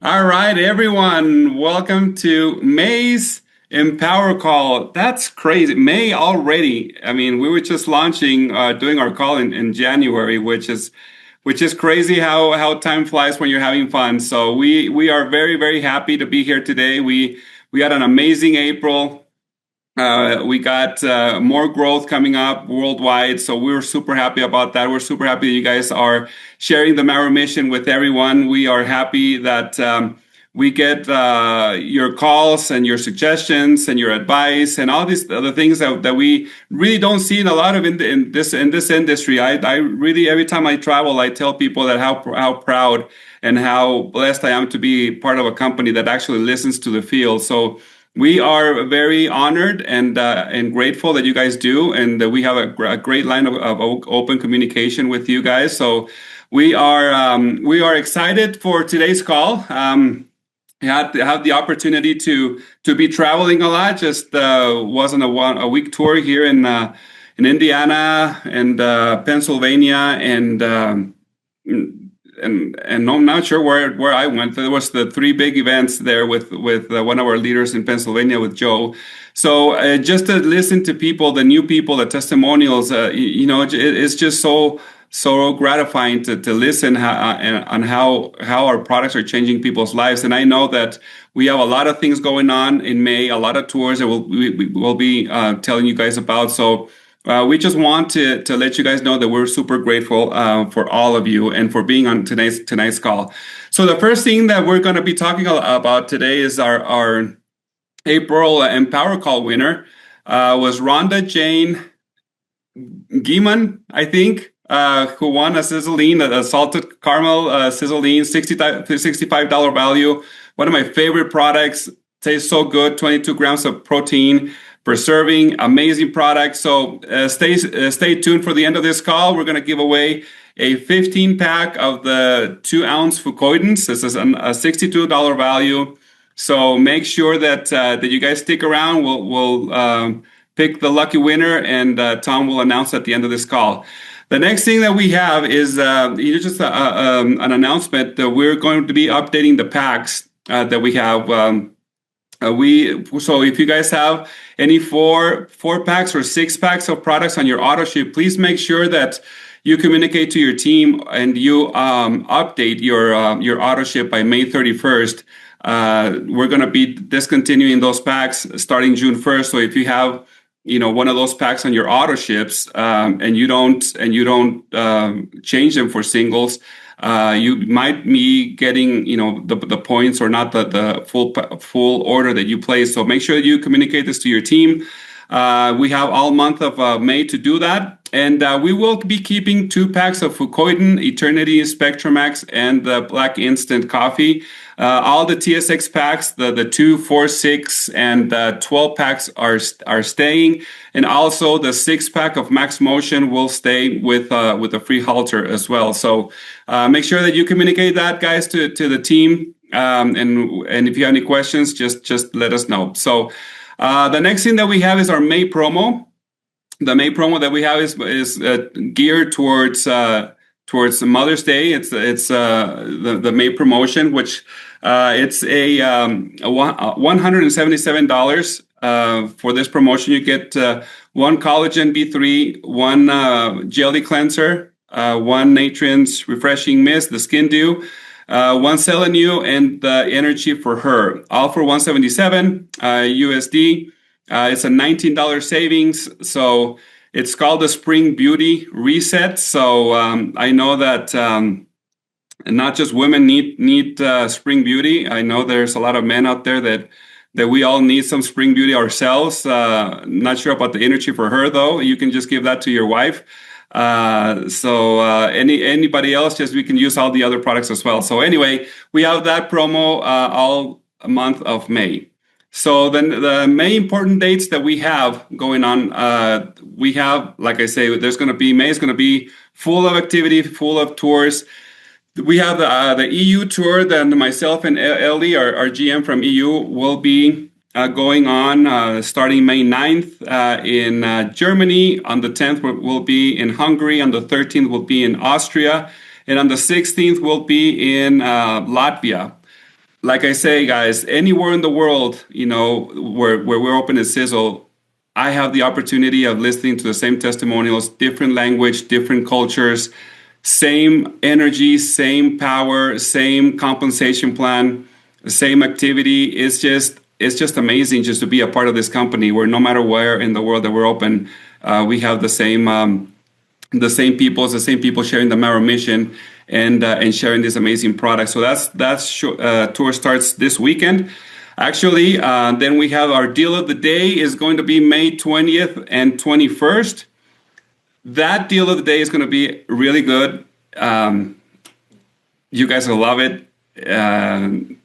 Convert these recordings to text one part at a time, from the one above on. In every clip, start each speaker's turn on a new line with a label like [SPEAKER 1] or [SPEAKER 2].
[SPEAKER 1] All right, everyone, welcome to May's Empower Call. That's crazy. May already. I mean, we were just launching, doing our call in January, which is crazy how time flies when you're having fun. So we are very, very happy to be here today. We had an amazing April. We got more growth coming up worldwide, so we're super happy about that. We're super happy that you guys are sharing the Mauer mission with everyone. We are happy that we get your calls and your suggestions and your advice and all these other things that we really don't see in a lot of in this industry. I really every time I travel, I tell people that how proud and how blessed I am to be part of a company that actually listens to the field. So we are very honored and grateful that you guys do, and that we have a great line of open communication with you guys. So we are excited for today's call. Had the opportunity to be traveling a lot. Just was on a week tour here in Indiana and Pennsylvania and I'm not sure where I went. There was the three big events there with one of our leaders in Pennsylvania with Joe. So just to listen to people, the new people, the testimonials, it's just so gratifying to listen on how our products are changing people's lives. And I know that we have a lot of things going on in May, a lot of tours that we'll be telling you guys about. So we just want to let you guys know that we're super grateful for all of you and for being on tonight's call. So the first thing that we're going to be talking about today is our April Empower Call winner was Rhonda Jane Gieman, I think, who won a Sizzling, a salted caramel Sizzling, $65 value. One of my favorite products. Tastes so good, 22 grams of protein per serving. Amazing product. So stay tuned for the end of this call. We're going to give away a 15 pack of the 2-ounce Fucoidins. This is a $62 value. So make sure that you guys stick around. We'll pick the lucky winner, and Tom will announce at the end of this call. The next thing that we have is just an announcement that we're going to be updating the packs that we have. So if you guys have any four packs or 6 packs of products on your auto ship, please make sure that you communicate to your team and you update your auto ship by May 31st. We're going to be discontinuing those packs starting June 1st. So if you have one of those packs on your auto ships and you don't change them for singles, you might be getting the points or not the full order that you place. So make sure you communicate this to your team. We have all month of May to do that. And we will be keeping 2 packs of Fucoidin, Eternity, Spectramax, and the Black Instant Coffee. All the TSX packs, the 2, 4, 6, and 12 packs are staying. And also the 6-pack of Max Motion will stay with a free halter as well. So make sure that you communicate that, guys, to the team. And if you have any questions, just let us know. So the next thing that we have is our May promo. The May promo that we have is geared towards Mother's Day. It's the May promotion, which it's a $177 for this promotion. You get 1 collagen B3, 1 jelly cleanser, 1 Natron's refreshing mist, the Skin Dew, 1 Selenu, and the Energy for Her, all for $177 USD. It's a $19 savings. So it's called the Spring Beauty Reset. So I know that not just women need spring beauty. I know there's a lot of men out there that we all need some spring beauty ourselves. Not sure about the Energy for Her, though. You can just give that to your wife. Anybody else, just we can use all the other products as well. So anyway, we have that promo all month of May. So then the May important dates that we have going on, we have, like I say, May is going to be full of activity, full of tours. We have the EU tour that myself and Ellie, our GM from EU, will be going on starting May 9th in Germany. On the 10th, we'll be in Hungary. On the 13th, we'll be in Austria. And on the 16th, we'll be in Latvia. like I say, guys, anywhere in the world, where we're open at Sisel, I have the opportunity of listening to the same testimonials, different language, different cultures, same energy, same power, same compensation plan, same activity. It's just amazing just to be a part of this company where no matter where in the world that we're open, we have the same people sharing the Maro mission and sharing this amazing product. So that tour starts this weekend. Actually, then we have our deal of the day is going to be May 20th and 21st. That deal of the day is going to be really good. You guys will love it. And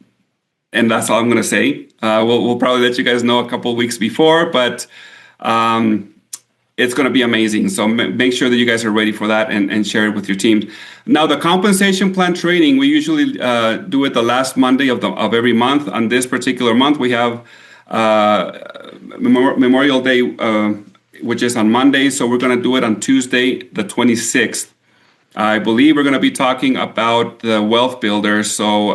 [SPEAKER 1] that's all I'm going to say. We'll probably let you guys know a couple of weeks before, but it's going to be amazing. So make sure that you guys are ready for that and share it with your team. Now, the compensation plan training, we usually do it the last Monday of every month. On this particular month, we have Memorial Day, which is on Monday. So we're going to do it on Tuesday, the 26th. I believe we're going to be talking about the wealth builder. So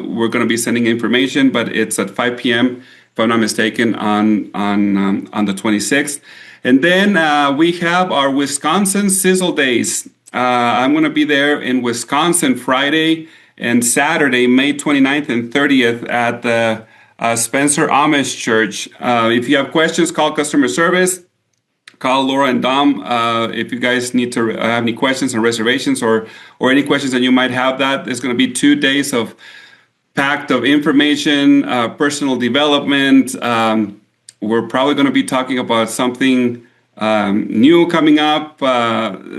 [SPEAKER 1] we're going to be sending information, but it's at 5 p.m., if I'm not mistaken, on the 26th. And then we have our Wisconsin Sizzle Days. I'm going to be there in Wisconsin Friday and Saturday, May 29th and 30th at the Spencer Amish Church. If you have questions, call customer service. Call Laura and Dom if you guys need to have any questions and reservations or any questions that you might have. That is going to be 2 days of packed of information, personal development. We're probably going to be talking about something new coming up.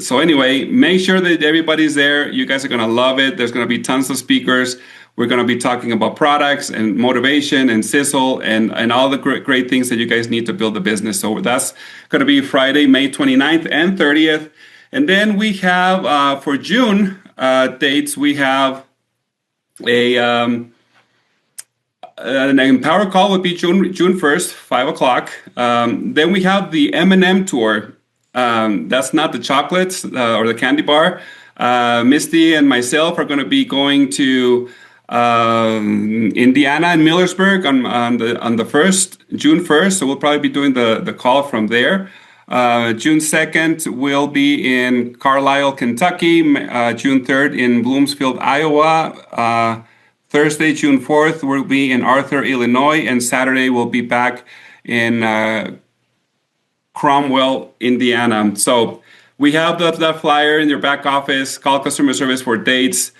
[SPEAKER 1] So anyway, make sure that everybody's there. You guys are going to love it. There's going to be tons of speakers. We're going to be talking about products and motivation and Sisel and all the great things that you guys need to build a business. So that's going to be Friday, May 29th and 30th. And then we have, for June dates, we have an Empower call would be June 1st, 5 o'clock. Then we have the M&M tour. That's not the chocolates or the candy bar. Misty and myself are going to be going to Indiana and Millersburg on the June 1st. So we'll probably be doing the call from there. June 2nd, we'll be in Carlisle, Kentucky. June 3rd in Bloomsfield, Iowa. Thursday, June 4th, we'll be in Arthur, Illinois. And Saturday, we'll be back in Cromwell, Indiana. So we have that flyer in your back office. Call customer service for dates.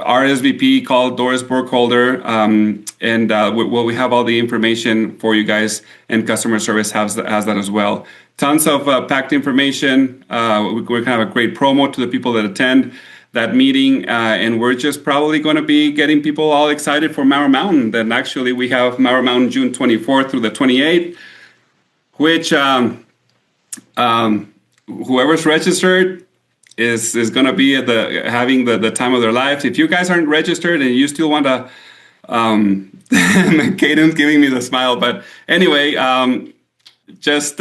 [SPEAKER 1] RSVP, call Doris Burkholder, and we have all the information for you guys, and customer service has that as well. Tons of packed information. We're going to have a great promo to the people that attend that meeting, and we're just probably going to be getting people all excited for Mauer Mountain. Then actually we have Mauer Mountain June 24th through the 28th, which whoever's registered is going to be having the time of their lives. If you guys aren't registered and you still want to, Caden's giving me the smile, but anyway, just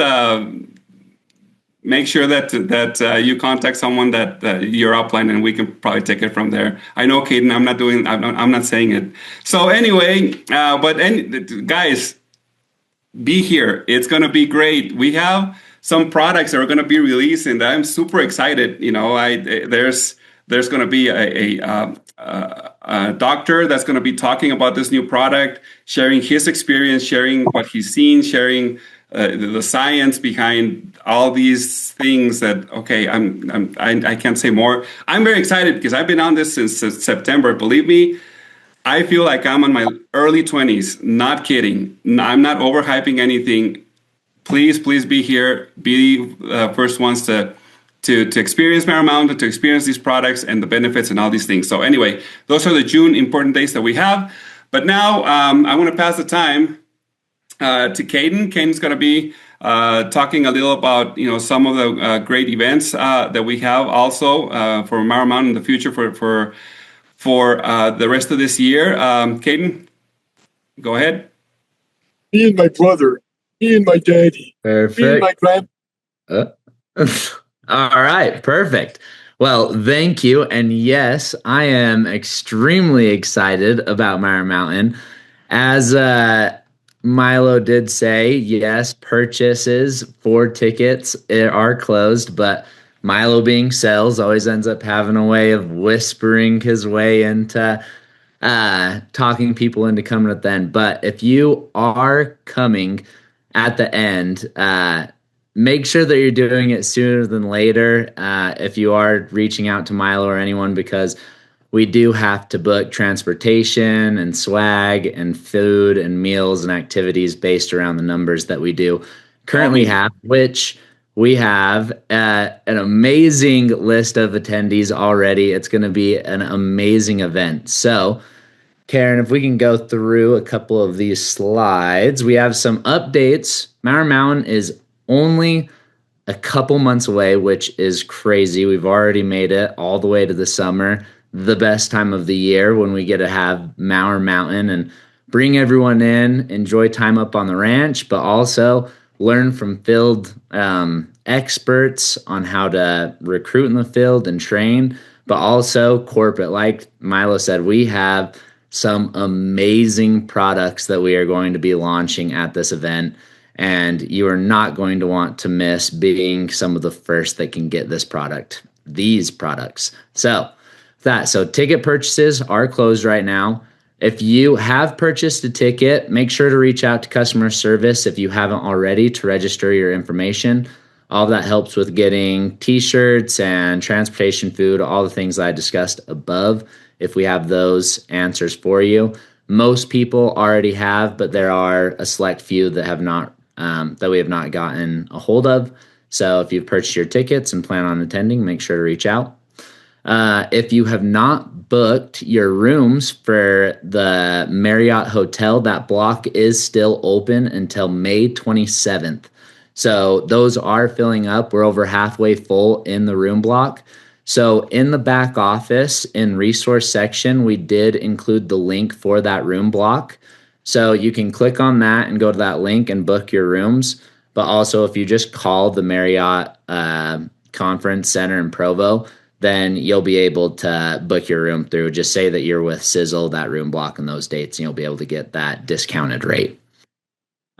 [SPEAKER 1] make sure that you contact someone that your upline, and we can probably take it from there. I know, Caden, I'm not saying it. So anyway, guys, be here. It's going to be great. We have some products that are going to be released, and I'm super excited. There's going to be a doctor that's going to be talking about this new product, sharing his experience, sharing what he's seen, sharing the science behind all these things. That I can't say more. I'm very excited because I've been on this since September. Believe me, I feel like I'm in my early 20s. Not kidding. I'm not overhyping anything. Please be here. Be the first ones to experience Mauer Mountain, to experience these products and the benefits and all these things. So anyway, those are the June important dates that we have. But now I want to pass the time to Caden. Caden's going to be talking a little about some of the great events that we have also for Mauer Mountain in the future for the rest of this year. Caden, go ahead.
[SPEAKER 2] Me and my brother. Me and my daddy.
[SPEAKER 3] Perfect.
[SPEAKER 2] Me and my grand.
[SPEAKER 3] All right, perfect. Well, thank you. And yes, I am extremely excited about Mire Mountain. As Milo did say, yes, purchases for tickets are closed, but Milo, being sales, always ends up having a way of whispering his way into talking people into coming at the end. But if you are coming at the end, make sure that you're doing it sooner than later. If you are reaching out to Milo or anyone, because we do have to book transportation and swag and food and meals and activities based around the numbers that we do
[SPEAKER 1] Call
[SPEAKER 3] currently
[SPEAKER 1] me.
[SPEAKER 3] have, which we have an amazing list of attendees already. It's going to be an amazing event. So, Karen, if we can go through a couple of these slides, we have some updates. Mauer Mountain is only a couple months away, which is crazy. We've already made it all the way to the summer, the best time of the year when we get to have Mauer Mountain and bring everyone in, enjoy time up on the ranch, but also learn from field experts on how to recruit in the field and train, but also corporate. Like Milo said, we have some amazing products that we are going to be launching at this event, and you are not going to want to miss being some of the first that can get these products. So ticket purchases are closed right now. If you have purchased a ticket, make sure to reach out to customer service if you haven't already to register your information. All of that helps with getting t-shirts and transportation, food, all the things I discussed above. If we have those answers for you, most people already have, but there are a select few that have not that we have not gotten a hold of. So if you've purchased your tickets and plan on attending, make sure to reach out. If you have not booked your rooms for the Marriott Hotel, that block is still open until May 27th. So those are filling up. We're over halfway full in the room block. So in the back office in resource section, we did include the link for that room block. So you can click on that and go to that link and book your rooms. But also, if you just call the Marriott Conference Center in Provo, then you'll be able to book your room through. Just say that you're with Sisel, that room block, and those dates, and you'll be able to get that discounted rate.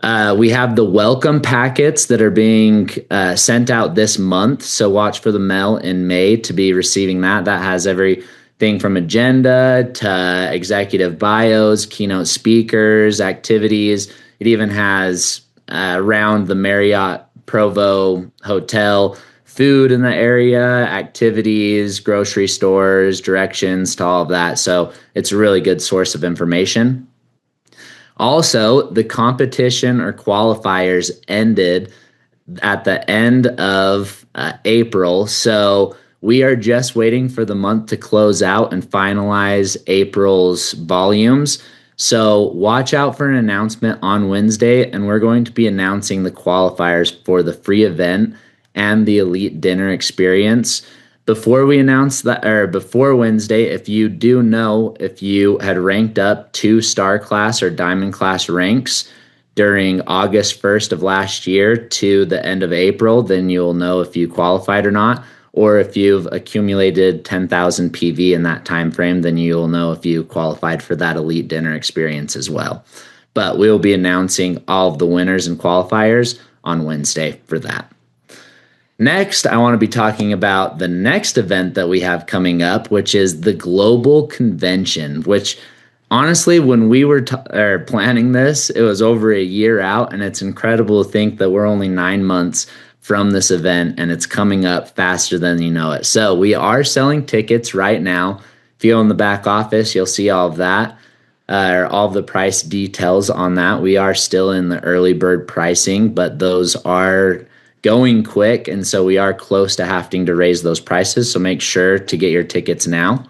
[SPEAKER 3] We have the welcome packets that are being sent out this month. So watch for the mail in May to be receiving that. That has everything from agenda to executive bios, keynote speakers, activities. It even has around the Marriott Provo Hotel food in the area, activities, grocery stores, directions to all of that. So it's a really good source of information. Also, the competition or qualifiers ended at the end of April. So we are just waiting for the month to close out and finalize April's volumes. So watch out for an announcement on Wednesday, and we're going to be announcing the qualifiers for the free event and the elite dinner experience. Before we announce that, or before Wednesday, if you do know if you had ranked up 2 star class or diamond class ranks during August 1st of last year to the end of April, then you'll know if you qualified or not. Or if you've accumulated 10,000 PV in that time frame, then you'll know if you qualified for that elite dinner experience as well. But we'll be announcing all of the winners and qualifiers on Wednesday for that. Next, I want to be talking about the next event that we have coming up, which is the Global Convention, which honestly, when we were planning this, it was over a year out, and it's incredible to think that we're only 9 months from this event, and it's coming up faster than you know it. So we are selling tickets right now. If you go in the back office, you'll see all of that, or all of the price details on that. We are still in the early bird pricing, but those are going quick, and so we are close to having to raise those prices. So make sure to get your tickets now.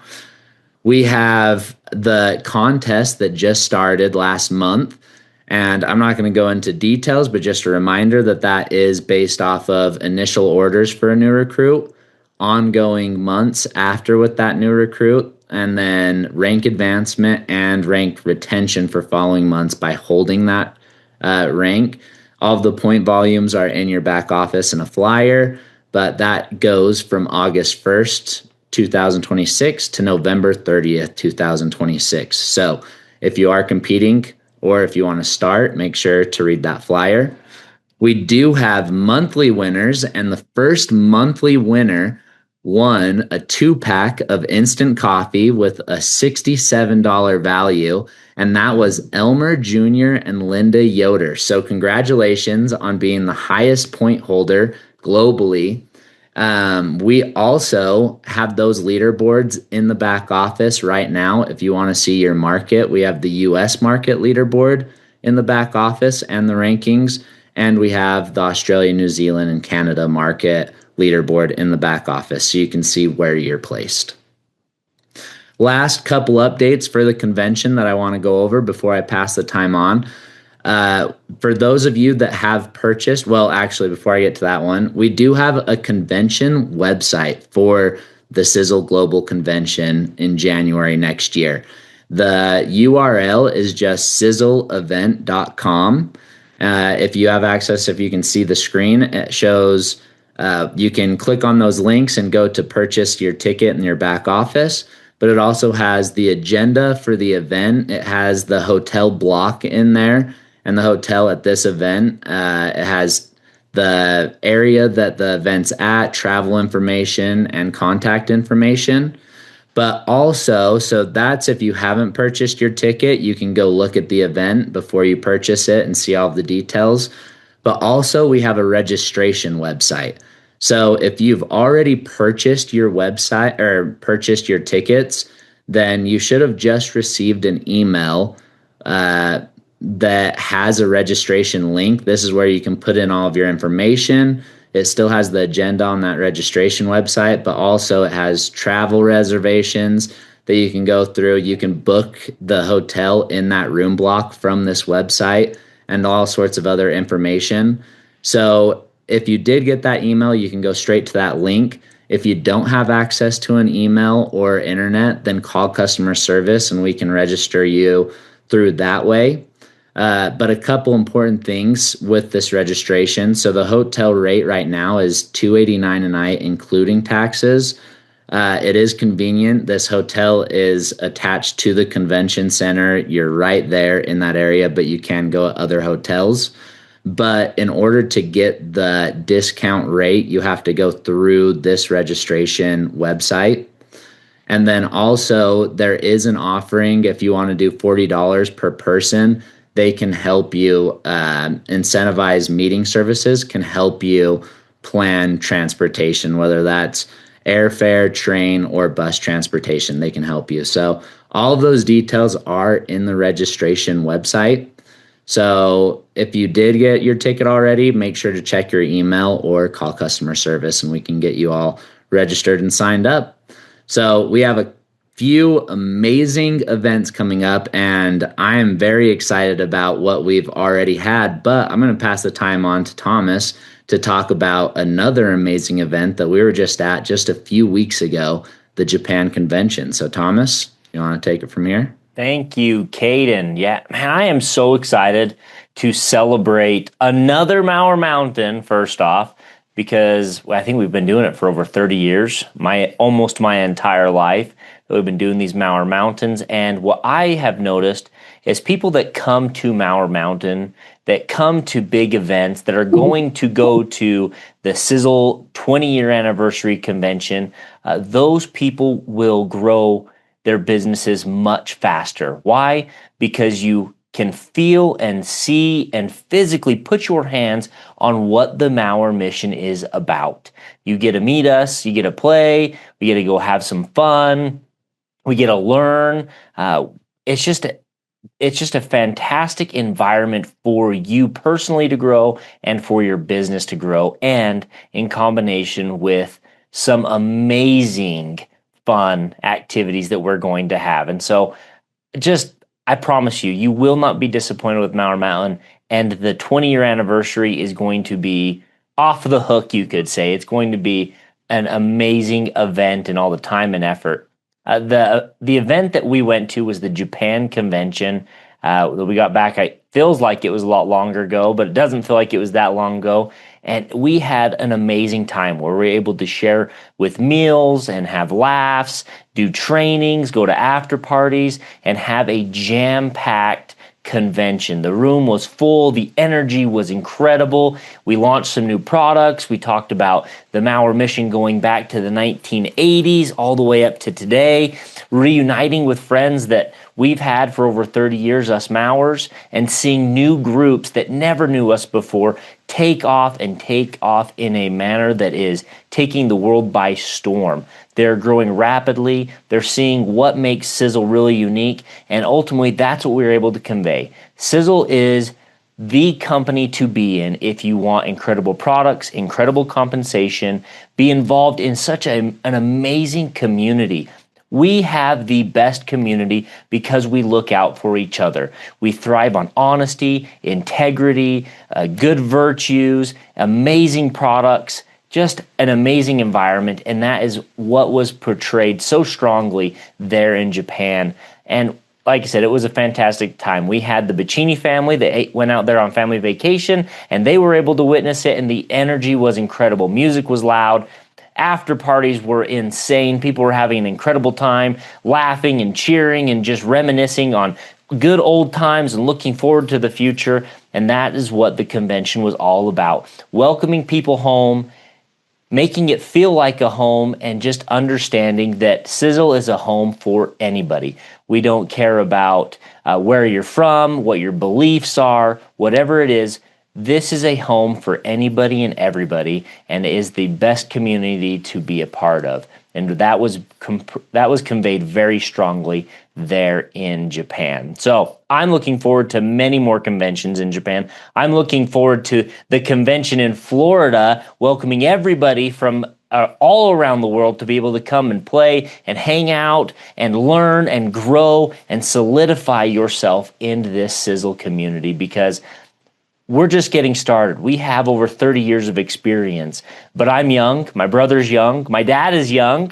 [SPEAKER 3] We have the contest that just started last month, and I'm not going to go into details, but just a reminder that that is based off of initial orders for a new recruit, ongoing months after with that new recruit, and then rank advancement and rank retention for following months by holding that rank. All of the point volumes are in your back office in a flyer. but that goes from August 1st, 2026 to November 30th, 2026. So if you are competing or if you want to start, make sure to read that flyer. We do have monthly winners, and the first monthly winner won a 2-pack of instant coffee with a $67 value, and that was Elmer Jr. and Linda Yoder. So congratulations on being the highest point holder globally. We also have those leaderboards in the back office right now. If you want to see your market, we have the US market leaderboard in the back office and the rankings. And we have the Australia, New Zealand, and Canada market leaderboard in the back office, so you can see where you're placed. Last couple updates for the convention that I want to go over before I pass the time on. For those of you that have purchased, well, actually, before I get to that one, we do have a convention website for the Sisel Global Convention in January next year. The URL is just siselevent.com. If you have access, if you can see the screen, it shows you can click on those links and go to purchase your ticket in your back office. But it also has the agenda for the event. It has the hotel block in there, and the hotel at this event. It has the area that the event's at, travel information, and contact information. But also, so that's if you haven't purchased your ticket, you can go look at the event before you purchase it and see all the details. But also, we have a registration website. So if you've already purchased your website or purchased your tickets, then you should have just received an email that has a registration link. This is where you can put in all of your information. It still has the agenda on that registration website, but also it has travel reservations that you can go through. You can book the hotel in that room block from this website and all sorts of other information. So if you did get that email, you can go straight to that link. If you don't have access to an email or internet, then call customer service and we can register you through that way. But a couple important things with this registration. So the hotel rate right now is $289 a night, including taxes. It is convenient. This hotel is attached to the convention center. You're right there in that area, but you can go at other hotels. But in order to get the discount rate, you have to go through this registration website. And then also there is an offering if you want to do $40 per person. They can help you incentivize meeting services, can help you plan transportation, whether that's airfare, train, or bus transportation. They can help you. So all of those details are in the registration website. So if you did get your ticket already, make sure to check your email or call customer service and we can get you all registered and signed up. So we have a few amazing events coming up, and I am very excited about what we've already had, but I'm going to pass the time on to Thomas to talk about another amazing event that we were just at just a few weeks ago, the Japan Convention. So Thomas, you want to take it from here?
[SPEAKER 4] Thank you, Caden. Yeah, man, I am so excited to celebrate another Mauer Mountain, first off, because I think we've been doing it for over 30 years, almost my entire life. We've been doing these Mauer Mountains, and what I have noticed is people that come to Mauer Mountain, that come to big events, that are going to go to the Sisel 20-year anniversary convention, those people will grow their businesses much faster. Why? Because you can feel and see and physically put your hands on what the Mauer mission is about. You get to meet us, you get to play, we get to go have some fun, we get to learn. It's just a fantastic environment for you personally to grow and for your business to grow, and in combination with some amazing fun activities that we're going to have. And so I promise you, you will not be disappointed with Mauer Mountain, and the 20-year anniversary is going to be off the hook, you could say. It's going to be an amazing event and all the time and effort. The event that we went to was the Japan Convention that we got back. It feels like it was a lot longer ago, but it doesn't feel like it was that long ago. And we had an amazing time where we were able to share with meals and have laughs, do trainings, go to after parties, and have a jam-packed convention. The room was full. The energy was incredible. We launched some new products. We talked about the Mauer mission going back to the 1980s all the way up to today, reuniting with friends that we've had for over 30 years, us Mowers, and seeing new groups that never knew us before take off in a manner that is taking the world by storm. They're growing rapidly. They're seeing what makes Sisel really unique. And ultimately, that's what we were able to convey. Sisel is the company to be in if you want incredible products, incredible compensation, be involved in such an amazing community. We have the best community because we look out for each other. We thrive on honesty, integrity, good virtues, amazing products, just an amazing environment. And that is what was portrayed so strongly there in Japan. And like I said, it was a fantastic time. We had the Bacini family that went out there on family vacation, and they were able to witness it, and the energy was incredible. Music was loud. After parties were insane. People were having an incredible time, laughing and cheering and just reminiscing on good old times and looking forward to the future. And that is what the convention was all about. Welcoming people home, making it feel like a home, and just understanding that Sisel is a home for anybody. We don't care about where you're from, what your beliefs are, whatever it is. This is a home for anybody and everybody, and is the best community to be a part of. And that was conveyed very strongly there in Japan. So I'm looking forward to many more conventions in Japan. I'm looking forward to the convention in Florida, welcoming everybody from all around the world to be able to come and play and hang out and learn and grow and solidify yourself into this Sisel community, because we're just getting started. We have over 30 years of experience, but I'm young. My brother's young. My dad is young.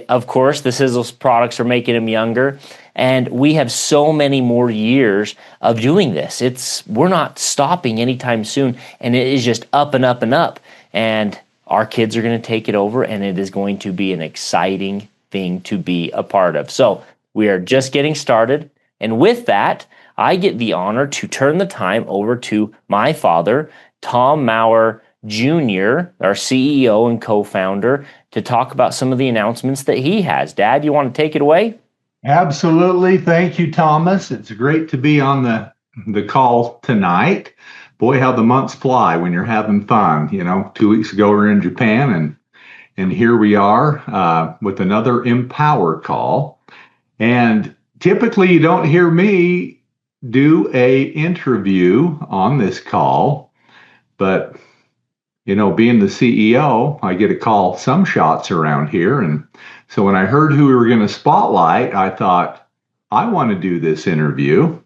[SPEAKER 4] Of course, the Sisel's products are making him younger, and we have so many more years of doing this. We're not stopping anytime soon, and it is just up and up and up. And our kids are going to take it over, and it is going to be an exciting thing to be a part of. So we are just getting started, and with that, I get the honor to turn the time over to my father, Tom Mauer Jr., our CEO and co-founder, to talk about some of the announcements that he has. Dad, you want to take it away?
[SPEAKER 5] Absolutely. Thank you, Thomas. It's great to be on the call tonight. Boy, how the months fly when you're having fun. 2 weeks ago we were in Japan, and here we are with another Empower call. And typically you don't hear me do a interview on this call, but being the CEO, I get to call some shots around here. And so when I heard who we were going to spotlight, I thought, I want to do this interview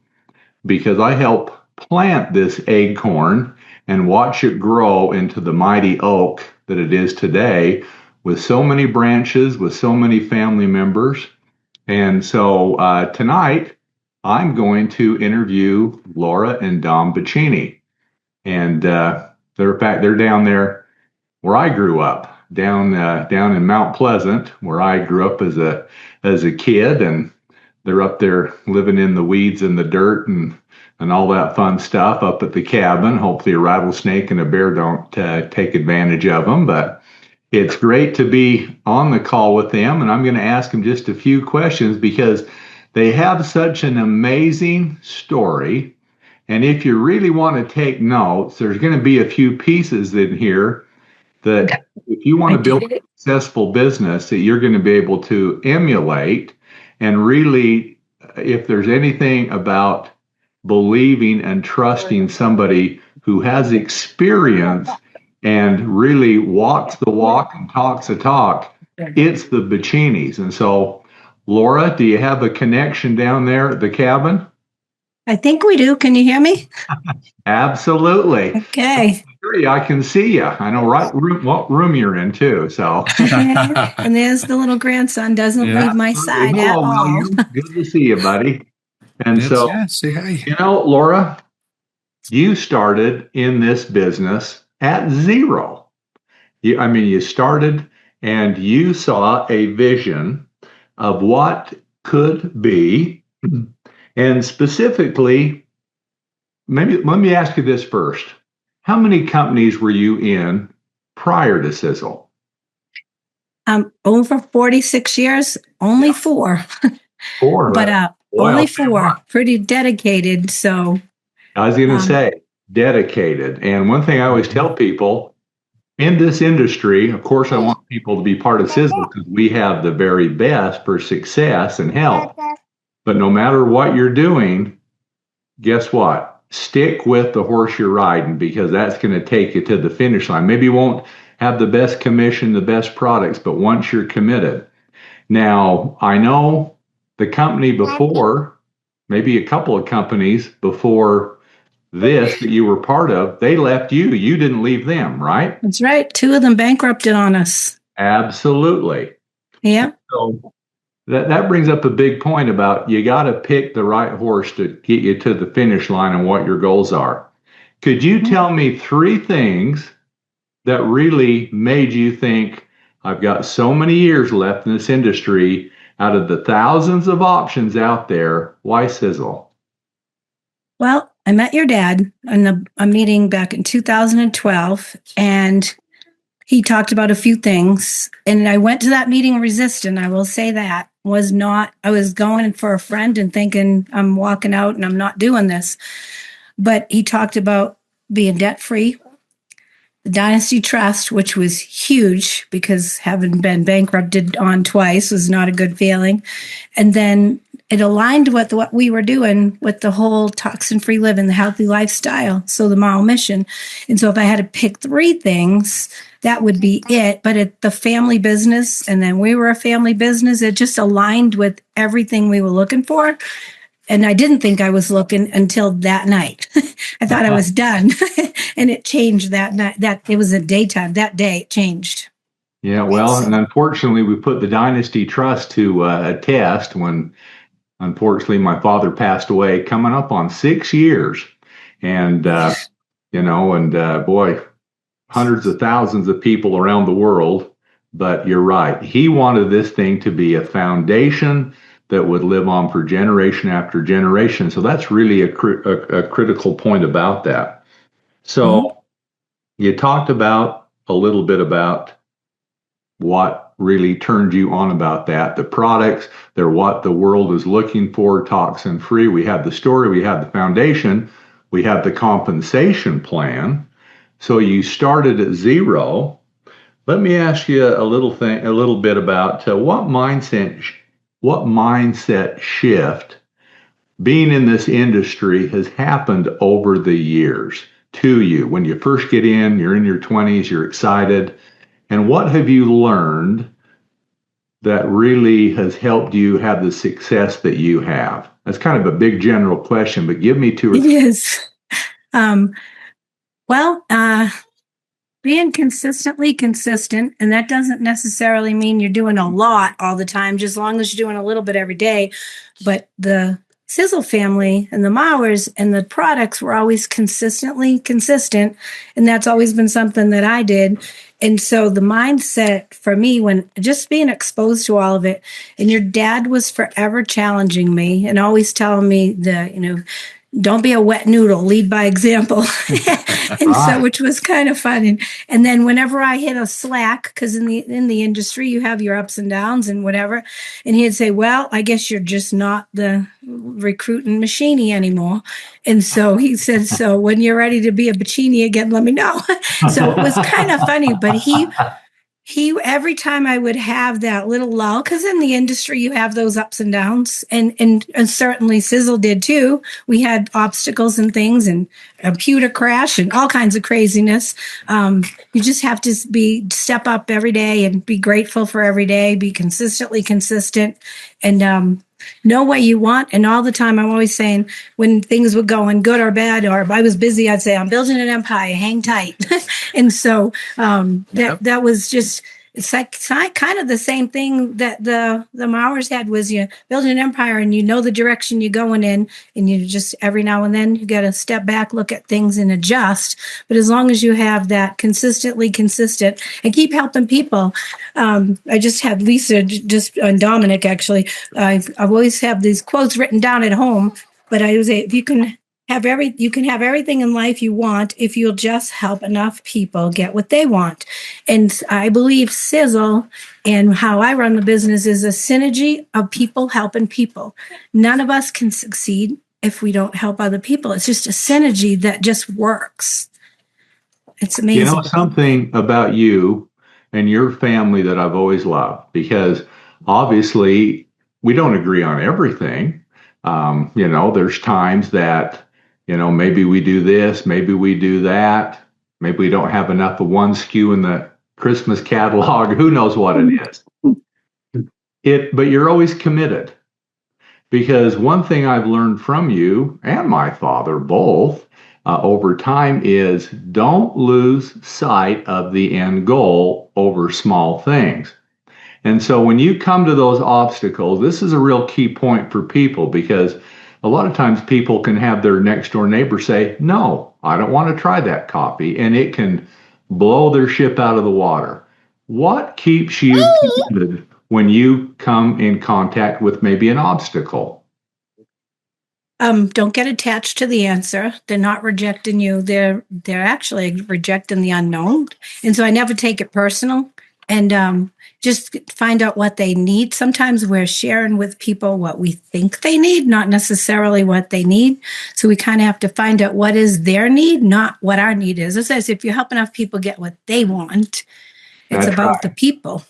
[SPEAKER 5] because I help plant this acorn and watch it grow into the mighty oak that it is today, with so many branches, with so many family members. And so tonight, I'm going to interview Laura and Dom Bacini. And they're down there where I grew up, down in Mount Pleasant, where I grew up as a kid. And they're up there living in the weeds and the dirt and all that fun stuff up at the cabin. Hopefully a rattlesnake and a bear don't take advantage of them. But it's great to be on the call with them. And I'm going to ask them just a few questions because they have such an amazing story. And if you really want to take notes, there's going to be a few pieces in here that if you want to build a successful business that you're going to be able to emulate. And really, if there's anything about believing and trusting somebody who has experience and really walks the walk and talks the talk, it's the Bacinis. And so, Laura, do you have a connection down there at the cabin?
[SPEAKER 6] I think we do. Can you hear me?
[SPEAKER 5] Absolutely.
[SPEAKER 6] Okay.
[SPEAKER 5] I can see you. I know what room you're in too. So.
[SPEAKER 6] And there's the little grandson doesn't leave my side at all.
[SPEAKER 5] William. Good to see you, buddy. And
[SPEAKER 7] Say hi.
[SPEAKER 5] Laura, you started in this business at zero. You started and you saw a vision of what could be. And specifically, maybe let me ask you this first. How many companies were you in prior to Sisel?
[SPEAKER 6] Over 46 years, only four.
[SPEAKER 5] Four,
[SPEAKER 6] but only four. Pretty dedicated. So
[SPEAKER 5] I was going to say dedicated. And one thing I always tell people in this industry, of course, I want people to be part of Sisel because we have the very best for success and health. But no matter what you're doing, guess what? Stick with the horse you're riding because that's going to take you to the finish line. Maybe you won't have the best commission, the best products, but once you're committed. Now, I know the company before, maybe a couple of companies before this that you were part of, they left you. You didn't leave them, right?
[SPEAKER 6] That's right. Two of them bankrupted on us.
[SPEAKER 5] Absolutely.
[SPEAKER 6] Yeah.
[SPEAKER 5] So that brings up a big point about you got to pick the right horse to get you to the finish line and what your goals are. Could you tell me 3 things that really made you think, I've got so many years left in this industry, out of the thousands of options out there, why Sisel?
[SPEAKER 6] Well, I met your dad in a meeting back in 2012, and he talked about a few things. And I went to that meeting resistant. I will say that I was going for a friend and thinking I'm walking out and I'm not doing this. But he talked about being debt free, the Dynasty Trust, which was huge because having been bankrupted on twice was not a good feeling. And then it aligned with what we were doing with the whole toxin-free living, the healthy lifestyle, so the Mile mission. And so if I had to pick 3 things, that would be it. But the family business, and then we were a family business, it just aligned with everything we were looking for. And I didn't think I was looking until that night. I thought I was done. And it changed that night. It was a daytime. That day it changed.
[SPEAKER 5] Yeah, well, and unfortunately, we put the Dynasty Trust to a test when, unfortunately, my father passed away, coming up on 6 years. And, boy, hundreds of thousands of people around the world. But you're right. He wanted this thing to be a foundation that would live on for generation after generation. So that's really a critical point about that. So you talked about a little bit about what really turned you on about that. The products, they're what the world is looking for, toxin free. We have the story, we have the foundation, we have the compensation plan. So you started at zero. Let me ask you a little bit about what mindset shift being in this industry has happened over the years to you. When you first get in, you're in your 20s, you're excited. And what have you learned that really has helped you have the success that you have? That's kind of a big general question, but give me 2 or 3.
[SPEAKER 6] It is. Being consistently consistent, and that doesn't necessarily mean you're doing a lot all the time, just as long as you're doing a little bit every day. But the Sisel family and the Mowers and the products were always consistently consistent. And that's always been something that I did. And so the mindset for me, when just being exposed to all of it, and your dad was forever challenging me and always telling me don't be a wet noodle, lead by example. And so, which was kind of fun. And then whenever I hit a slack, because in the industry, you have your ups and downs and whatever. And he'd say, well, I guess you're just not the recruiting machine anymore. And so he said, so when you're ready to be a bachini again, let me know. So it was kind of funny, but he every time I would have that little lull, because in the industry you have those ups and downs, and certainly Sisel did too. We had obstacles and things, and a computer crash, and all kinds of craziness. You just have to step up every day and be grateful for every day. Be consistently consistent, and know what you want. And all the time, I'm always saying when things were going good or bad, or if I was busy, I'd say, I'm building an empire, hang tight. And so that was just it's like kind of the same thing that the Mowers had, was you build an empire and you know the direction you're going in, and you just every now and then you got to step back, look at things and adjust. But as long as you have that consistent and keep helping people. I just had Lisa and Dominic actually. I've always have these quotes written down at home, but I would say if you can have everything in life you want if you'll just help enough people get what they want. And I believe Sisel and how I run the business is a synergy of people helping people. None of us can succeed if we don't help other people. It's just a synergy that just works. It's amazing.
[SPEAKER 5] You know something about you and your family that I've always loved, because obviously we don't agree on everything. There's times that maybe we do this, maybe we do that, maybe we don't have enough of one SKU in the Christmas catalog. Who knows what it is? But you're always committed, because one thing I've learned from you and my father both over time is don't lose sight of the end goal over small things. And so when you come to those obstacles, this is a real key point for people, because a lot of times people can have their next door neighbor say, no, I don't want to try that coffee, and it can blow their ship out of the water. What keeps you committed when you come in contact with maybe an obstacle?
[SPEAKER 6] Don't get attached to the answer. They're not rejecting you. They're actually rejecting the unknown. And so I never take it personal. And just find out what they need. Sometimes we're sharing with people what we think they need, not necessarily what they need. So we kind of have to find out what is their need, not what our need is. It says if you help enough people get what they want, it's about the people.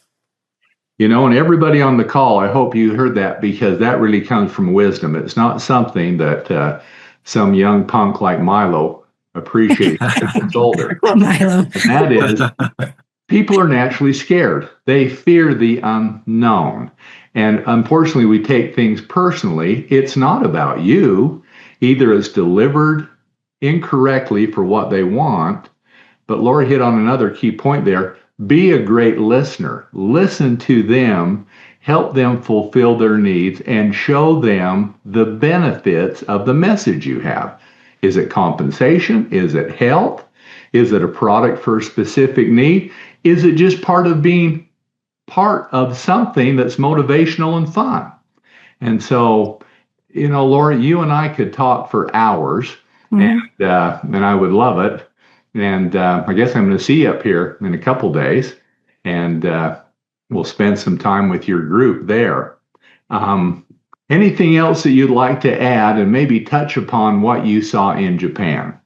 [SPEAKER 5] And everybody on the call, I hope you heard that, because that really comes from wisdom. It's not something that some young punk like Milo appreciates as he gets older.
[SPEAKER 6] Milo.
[SPEAKER 5] And that is, people are naturally scared. They fear the unknown. And unfortunately, we take things personally. It's not about you. Either it's delivered incorrectly for what they want. But Laura hit on another key point there. Be a great listener. Listen to them, help them fulfill their needs, and show them the benefits of the message you have. Is it compensation? Is it health? Is it a product for a specific need? Is it just part of being part of something that's motivational and fun? And so, Laura, you and I could talk for hours, and I would love it. And I guess I'm going to see you up here in a couple days, and we'll spend some time with your group there. Anything else that you'd like to add and maybe touch upon what you saw in Japan?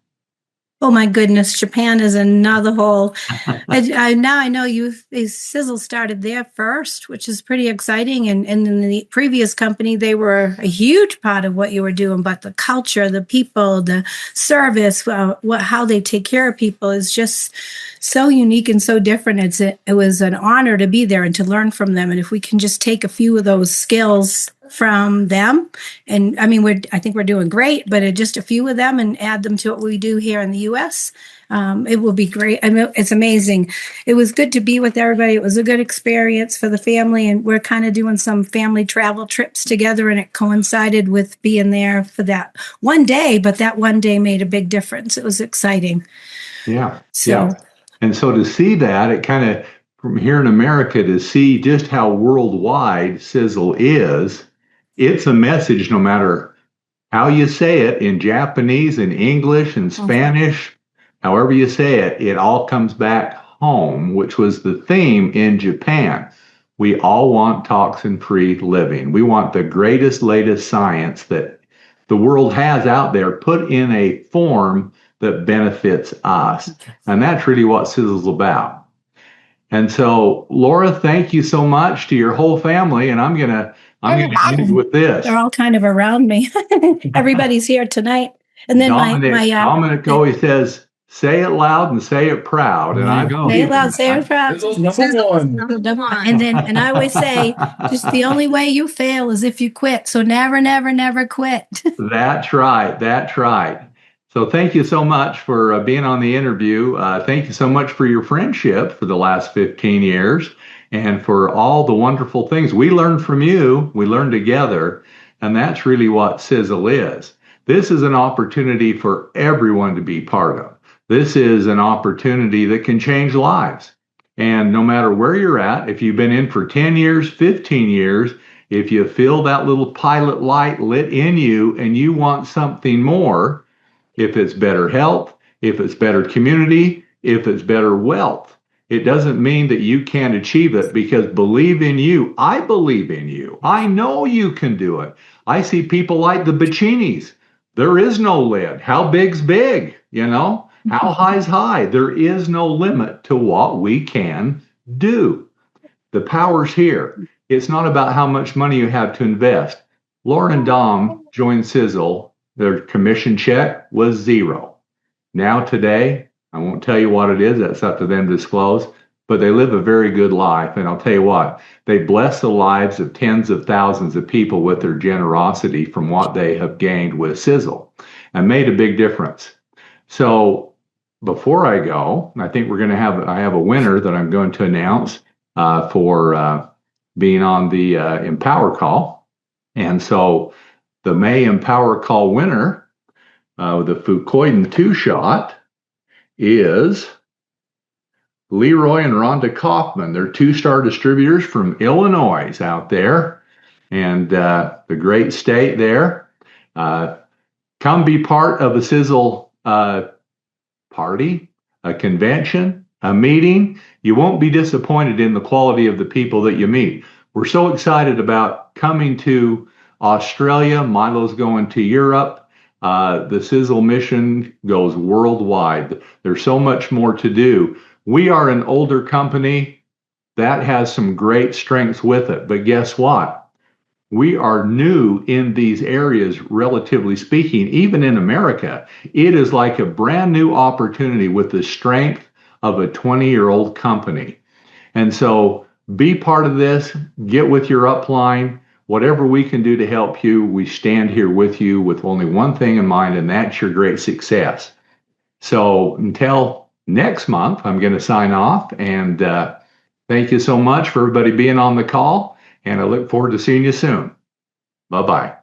[SPEAKER 6] Oh my goodness, Japan is another whole. Now I know Sisel started there first, which is pretty exciting. And in the previous company, they were a huge part of what you were doing. But the culture, the people, the service, how they take care of people is just so unique and so different. It was an honor to be there and to learn from them. And if we can just take a few of those skills from them, and I mean, I think we're doing great, but just a few of them and add them to what we do here in the U.S., it will be great. I mean, it's amazing. It was good to be with everybody. It was a good experience for the family, and we're kind of doing some family travel trips together, and it coincided with being there for that one day, but that one day made a big difference. It was exciting.
[SPEAKER 5] Yeah. And so to see that, it kind of, from here in America, to see just how worldwide Sisel is, it's a message no matter how you say it, in Japanese, in English, in Spanish, however you say it, it all comes back home, which was the theme in Japan. We all want toxin-free living. We want the greatest, latest science that the world has out there put in a form that benefits us. And that's really what Sisel's about. And so, Laura, thank you so much to your whole family. And I'm gonna end with this.
[SPEAKER 6] They're all kind of around me. Everybody's here tonight. And then
[SPEAKER 5] Dominic always says, say it loud and say it proud. And I
[SPEAKER 6] say it loud, say it proud.
[SPEAKER 2] Number one.
[SPEAKER 6] And I always say, just the only way you fail is if you quit. So never, never, never quit.
[SPEAKER 5] That's right. So thank you so much for being on the interview. Thank you so much for your friendship for the last 15 years and for all the wonderful things we learned from you. We learned together, and that's really what Sisel is. This is an opportunity for everyone to be part of. This is an opportunity that can change lives. And no matter where you're at, if you've been in for 10 years, 15 years, if you feel that little pilot light lit in you and you want something more, if it's better health, if it's better community, if it's better wealth, it doesn't mean that you can't achieve it, because believe in you. I believe in you. I know you can do it. I see people like the Baccinis. There is no lid. How big's big? How high's high? There is no limit to what we can do. The power's here. It's not about how much money you have to invest. Lauren and Dom joined Sisel. Their commission check was zero. Now today, I won't tell you what it is. That's up to them to disclose. But they live a very good life. And I'll tell you what, they bless the lives of tens of thousands of people with their generosity from what they have gained with Sisel, and made a big difference. So before I go, I think I have a winner that I'm going to announce for being on the Empower Call. And so the May Empower Call winner with the Fucoiden 2-shot is Leroy and Rhonda Kaufman. They're 2-star distributors from Illinois out there, and the great state there. Come be part of a Sisel party, a convention, a meeting. You won't be disappointed in the quality of the people that you meet. We're so excited about coming to Australia. Milo's going to Europe. The Sisel mission goes worldwide. There's so much more to do. We are an older company that has some great strengths with it, but guess what? We are new in these areas, relatively speaking. Even in America, it is like a brand new opportunity with the strength of a 20-year-old company. And so be part of this, get with your upline. Whatever we can do to help you, we stand here with you with only one thing in mind, and that's your great success. So until next month, I'm going to sign off, and thank you so much for everybody being on the call, and I look forward to seeing you soon. Bye-bye.